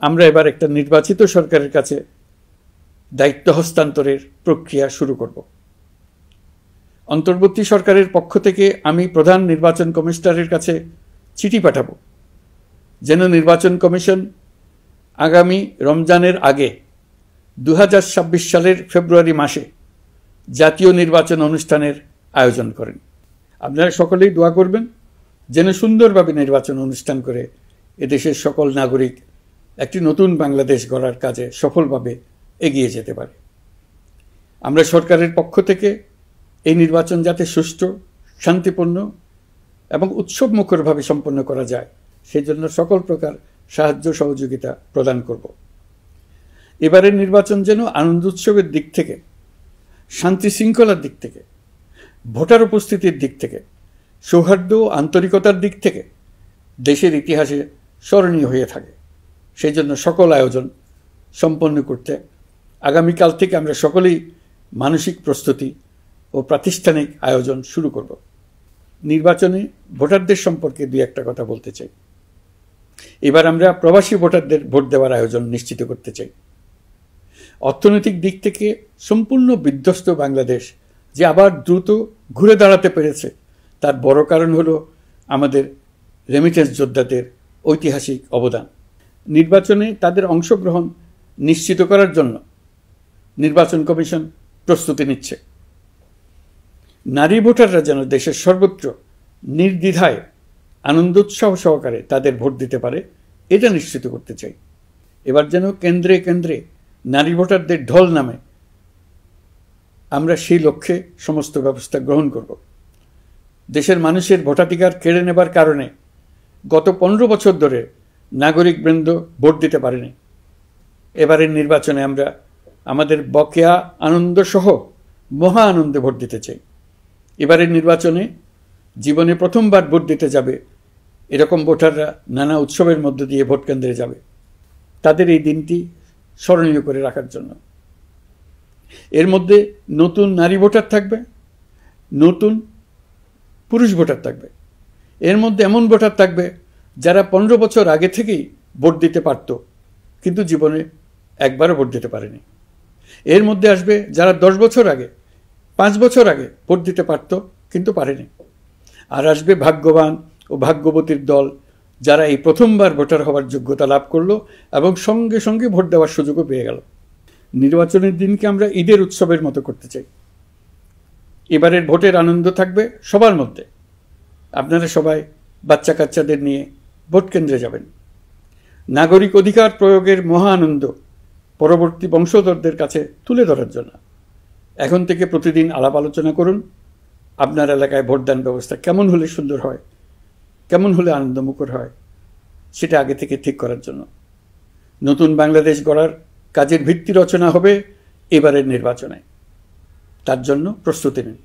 আমরা এবার একটা নির্বাচিত সরকারের কাছে দায়িত্ব হস্তান্তরের প্রক্রিয়া শুরু করব। অন্তর্বর্তী সরকারের পক্ষ থেকে আমি প্রধান নির্বাচন কমিশনারের কাছে চিঠি পাঠাবো যেন নির্বাচন কমিশন আগামী রমজানের আগে 2026 সালের ফেব্রুয়ারি মাসে জাতীয় নির্বাচন অনুষ্ঠানের আয়োজন করেন। আপনারা সকলেই দোয়া করবেন যেন সুন্দরভাবে নির্বাচন অনুষ্ঠান করে এদেশের সকল নাগরিক একটি নতুন বাংলাদেশ গড়ার কাজে সফলভাবে এগিয়ে যেতে পারে। আমরা সরকারের পক্ষ থেকে এই নির্বাচন যাতে সুষ্ঠু, শান্তিপূর্ণ এবং উৎসবমুখরভাবে সম্পন্ন করা যায় সেই জন্য সকল প্রকার সাহায্য সহযোগিতা প্রদান করব। এবারের নির্বাচন যেন আনন্দ উৎসবের দিক থেকে, শান্তি শৃঙ্খলার দিক থেকে, ভোটার উপস্থিতির দিক থেকে, সৌহার্দ্য ও আন্তরিকতার দিক থেকে দেশের ইতিহাসে স্মরণীয় হয়ে থাকে। সেই জন্য সকল আয়োজন সম্পন্ন করতে আগামীকাল থেকে আমরা সকলেই মানসিক প্রস্তুতি ও প্রাতিষ্ঠানিক আয়োজন শুরু করব। নির্বাচনে ভোটারদের সম্পর্কে দুই একটা কথা বলতে চাই। এবার আমরা প্রবাসী ভোটারদের ভোট দেওয়ার আয়োজন নিশ্চিত করতে চাই। অর্থনৈতিক দিক থেকে সম্পূর্ণ বিধ্বস্ত বাংলাদেশ যে আবার দ্রুত ঘুরে দাঁড়াতে পেরেছে তার বড় কারণ হলো আমাদের রেমিটেন্স যোদ্ধাদের ঐতিহাসিক অবদান। নির্বাচনে তাদের অংশগ্রহণ নিশ্চিত করার জন্য নির্বাচন কমিশন প্রস্তুতি নিচ্ছে। নারী ভোটাররা যেন দেশের সর্বত্র নির্দ্বিধায় আনন্দোৎসাহ সহকারে তাদের ভোট দিতে পারে এটা নিশ্চিত করতে চাই। এবার যেন কেন্দ্রে কেন্দ্রে নারী ভোটারদের ঢল নামে, আমরা সেই লক্ষ্যে সমস্ত ব্যবস্থা গ্রহণ করব। দেশের মানুষের ভোটাধিকার কেড়ে নেবার কারণে গত 15 বছর ধরে নাগরিকবৃন্দ ভোট দিতে পারেনি। এবারের নির্বাচনে আমরা আমাদের বকেয়া আনন্দ সহ মহা আনন্দে ভোট দিতে চাই। এবারের নির্বাচনে জীবনে প্রথমবার ভোট দিতে যাবে এরকম ভোটাররা নানা উৎসবের মধ্য দিয়ে ভোট কেন্দ্রে যাবে, তাদের এই দিনটি স্মরণীয় করে রাখার জন্য। এর মধ্যে নতুন নারী ভোটার থাকবে, নতুন পুরুষ ভোটার থাকবে। এর মধ্যে এমন ভোটার থাকবে যারা 15 বছর আগে থেকেই ভোট দিতে পারত কিন্তু জীবনে একবারও ভোট দিতে পারেনি। এর মধ্যে আসবে যারা 10 বছর আগে, 5 বছর আগে ভোট দিতে পারত কিন্তু পারেনি। আর আসবে ভাগ্যবান ও ভাগ্যবতীর দল যারা এই প্রথমবার ভোটার হওয়ার যোগ্যতা লাভ করলো এবং সঙ্গে সঙ্গে ভোট দেওয়ার সুযোগও পেয়ে গেল। নির্বাচনের দিনকে আমরা ঈদের উৎসবের মতো করতে চাই। এবারের ভোটের আনন্দ থাকবে সবার মধ্যে। আপনারা সবাই বাচ্চা কাচ্চাদের নিয়ে ভোট কেন্দ্রে যাবেন। নাগরিক অধিকার প্রয়োগের মহা আনন্দ পরবর্তী বংশধরদের কাছে তুলে ধরার জন্য এখন থেকে প্রতিদিন আলাপ আলোচনা করুন। আপনার এলাকায় ভোটদান ব্যবস্থা কেমন হলে সুন্দর হয়, কেমন হলে আনন্দমুখর হয় সেটা আগে থেকে ঠিক করার জন্য। নতুন বাংলাদেশ গড়ার কাজের ভিত্তি রচনা হবে এবারের নির্বাচনে। তার জন্য প্রস্তুতি নিন।